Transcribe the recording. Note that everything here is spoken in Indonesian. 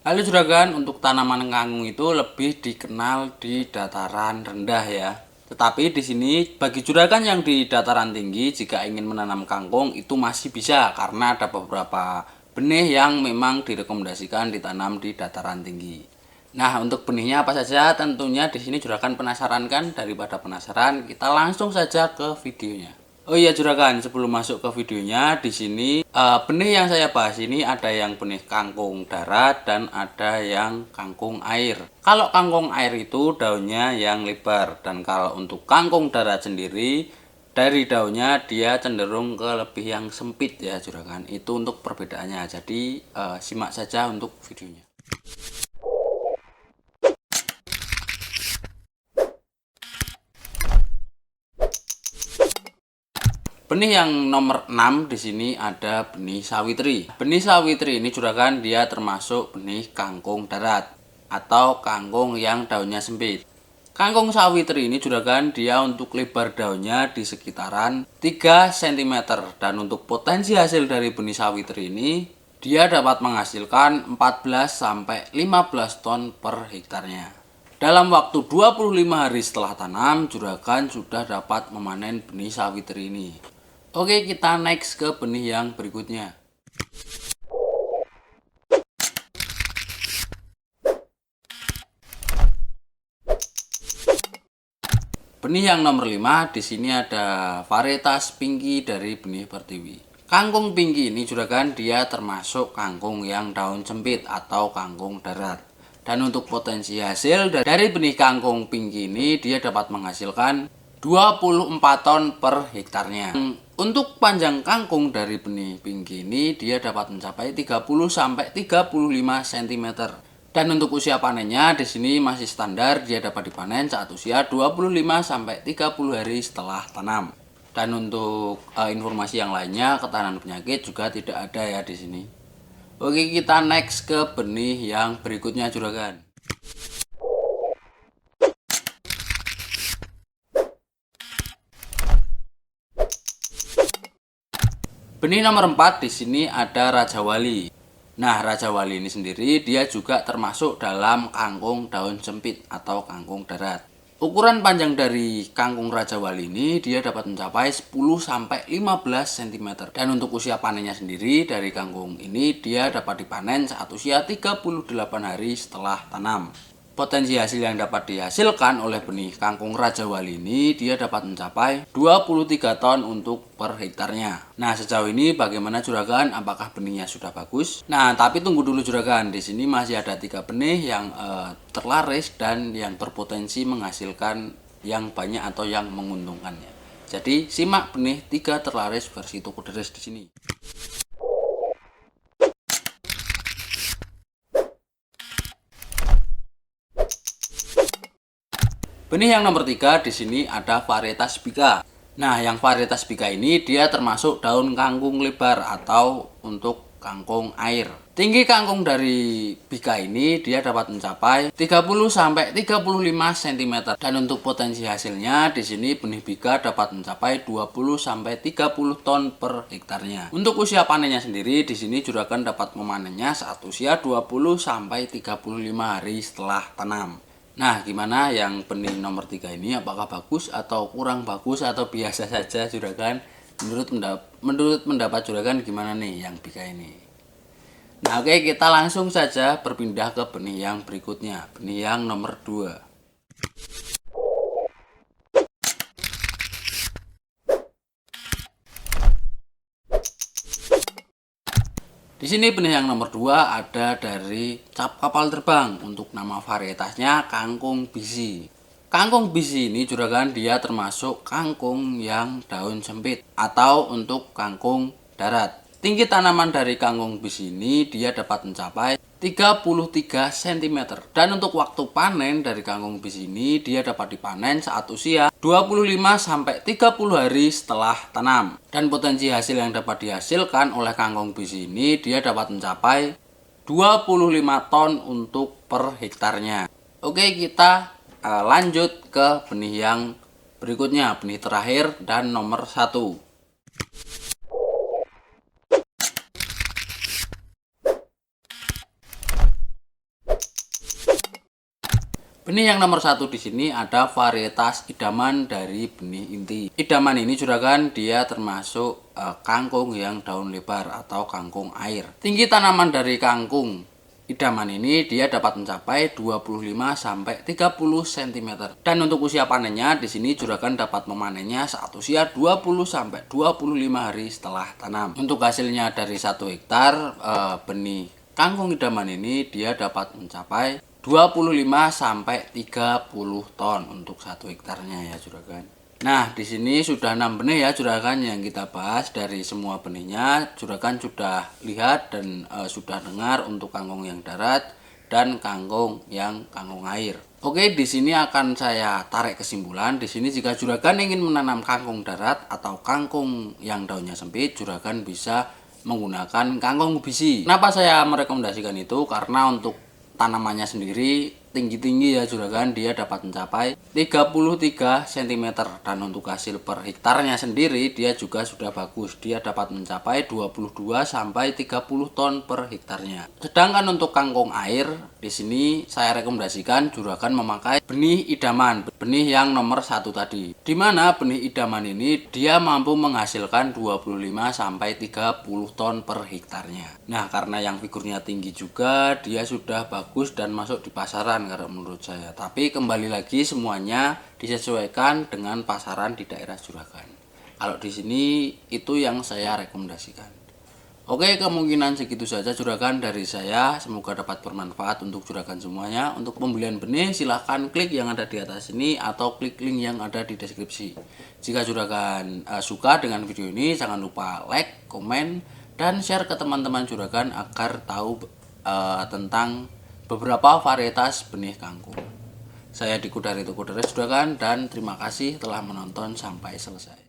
Lalu juragan, untuk tanaman kangkung itu lebih dikenal di dataran rendah ya. Tetapi di sini bagi juragan yang di dataran tinggi, jika ingin menanam kangkung itu masih bisa karena ada beberapa benih yang memang direkomendasikan ditanam di dataran tinggi. Nah, untuk benihnya apa saja? Tentunya di sini juragan penasaran kan? Daripada penasaran, kita langsung saja ke videonya. Oh iya juragan, sebelum masuk ke videonya, di sini benih yang saya bahas ini ada yang benih kangkung darat dan ada yang kangkung air. Kalau kangkung air itu daunnya yang lebar, dan kalau untuk kangkung darat sendiri dari daunnya dia cenderung ke lebih yang sempit ya juragan. Itu untuk perbedaannya. Jadi simak saja untuk videonya. Benih yang nomor 6 di sini ada benih sawitri. Benih sawitri ini juragan dia termasuk benih kangkung darat atau kangkung yang daunnya sempit. Kangkung sawitri ini juragan dia untuk lebar daunnya di sekitaran 3 cm, dan untuk potensi hasil dari benih sawitri ini dia dapat menghasilkan 14 sampai 15 ton per hektarnya. Dalam waktu 25 hari setelah tanam, juragan sudah dapat memanen benih sawitri ini. Oke, kita next ke benih yang berikutnya. Benih yang nomor 5 di sini ada varietas pinky dari benih pertiwi. Kangkung pinky ini juragan dia termasuk kangkung yang daun sempit atau kangkung darat. Dan untuk potensi hasil dari benih kangkung pinky ini dia dapat menghasilkan 24 ton per hektarnya. Untuk panjang kangkung dari benih pinky ini dia dapat mencapai 30 sampai 35 cm. Dan untuk usia panennya di sini masih standar, dia dapat dipanen saat usia 25 sampai 30 hari setelah tanam. Dan untuk informasi yang lainnya, ketahanan penyakit juga tidak ada ya di sini. Oke, kita next ke benih yang berikutnya juragan. Benih nomor 4 di sini ada Raja Wali. Nah, Raja Wali ini sendiri dia juga termasuk dalam kangkung daun sempit atau kangkung darat. Ukuran panjang dari kangkung Raja Wali ini dia dapat mencapai 10 sampai 15 cm. Dan untuk usia panennya sendiri dari kangkung ini dia dapat dipanen saat usia 38 hari setelah tanam. Potensi hasil yang dapat dihasilkan oleh benih kangkung Raja Wali ini dia dapat mencapai 23 ton untuk per hektarnya. Nah, sejauh ini bagaimana juragan? Apakah benihnya sudah bagus? Nah, tapi tunggu dulu juragan. Di sini masih ada 3 benih yang terlaris dan yang berpotensi menghasilkan yang banyak atau yang menguntungkannya. Jadi, simak benih 3 terlaris versi toko deres di sini. Benih yang nomor 3 di sini ada varietas Bika. Nah, yang varietas Bika ini dia termasuk daun kangkung lebar atau untuk kangkung air. Tinggi kangkung dari Bika ini dia dapat mencapai 30 sampai 35 cm, dan untuk potensi hasilnya di sini benih Bika dapat mencapai 20 sampai 30 ton per hektarnya. Untuk usia panennya sendiri di sini juragan dapat memanennya saat usia 20 sampai 35 hari setelah tanam. Nah, gimana yang benih nomor 3 ini? Apakah bagus atau kurang bagus atau biasa saja juragan? Menurut pendapat juragan gimana nih yang Bika ini? Nah, oke, kita langsung saja berpindah ke benih yang berikutnya. Benih yang nomor 2. Di sini benih yang nomor 2 ada dari cap kapal terbang. Untuk nama varietasnya kangkung bisi. Kangkung bisi ini juragan dia termasuk kangkung yang daun sempit atau untuk kangkung darat. Tinggi tanaman dari kangkung bisi ini dia dapat mencapai 33 cm. Dan untuk waktu panen dari kangkung bisi ini dia dapat dipanen saat usia 25 sampai 30 hari setelah tanam. Dan potensi hasil yang dapat dihasilkan oleh kangkung bisi ini dia dapat mencapai 25 ton untuk per hektarnya. Oke, kita lanjut ke benih yang berikutnya, benih terakhir dan nomor 1. Benih yang nomor satu di sini ada varietas idaman dari benih inti. Idaman ini juragan dia termasuk kangkung yang daun lebar atau kangkung air. Tinggi tanaman dari kangkung idaman ini dia dapat mencapai 25 sampai 30 cm. Dan untuk usia panennya di sini juragan dapat memanennya saat usia 20 sampai 25 hari setelah tanam. Untuk hasilnya dari 1 hektar benih kangkung idaman ini dia dapat mencapai 25 sampai 30 ton untuk 1 hektarnya ya juragan. Nah, di sini sudah 6 benih ya juragan yang kita bahas. Dari semua benihnya juragan sudah lihat dan sudah dengar untuk kangkung yang darat dan kangkung yang kangkung air. Oke, di sini akan saya tarik kesimpulan. Di sini jika juragan ingin menanam kangkung darat atau kangkung yang daunnya sempit, juragan bisa menggunakan kangkung bisi. Kenapa saya merekomendasikan itu? Karena untuk tanamannya sendiri tinggi-tinggi ya juragan, dia dapat mencapai 33 cm dan untuk hasil per hektarnya sendiri dia juga sudah bagus, dia dapat mencapai 22 sampai 30 ton per hektarnya. Sedangkan untuk kangkung air di sini saya rekomendasikan juragan memakai benih idaman, benih yang nomor satu tadi, dimana benih idaman ini dia mampu menghasilkan 25 sampai 30 ton per hektarnya. Nah, karena yang figurnya tinggi juga, dia sudah bagus dan masuk di pasaran karena menurut saya. Tapi kembali lagi semuanya disesuaikan dengan pasaran di daerah juragan. Kalau di sini itu yang saya rekomendasikan. Oke, kemungkinan segitu saja juragan dari saya. Semoga dapat bermanfaat untuk juragan semuanya. Untuk pembelian benih silahkan klik yang ada di atas ini atau klik link yang ada di deskripsi. Jika juragan suka dengan video ini, jangan lupa like, komen, dan share ke teman-teman juragan agar tahu tentang beberapa varietas benih kangkung. Saya Diku dari Toko Deres juragan, dan terima kasih telah menonton sampai selesai.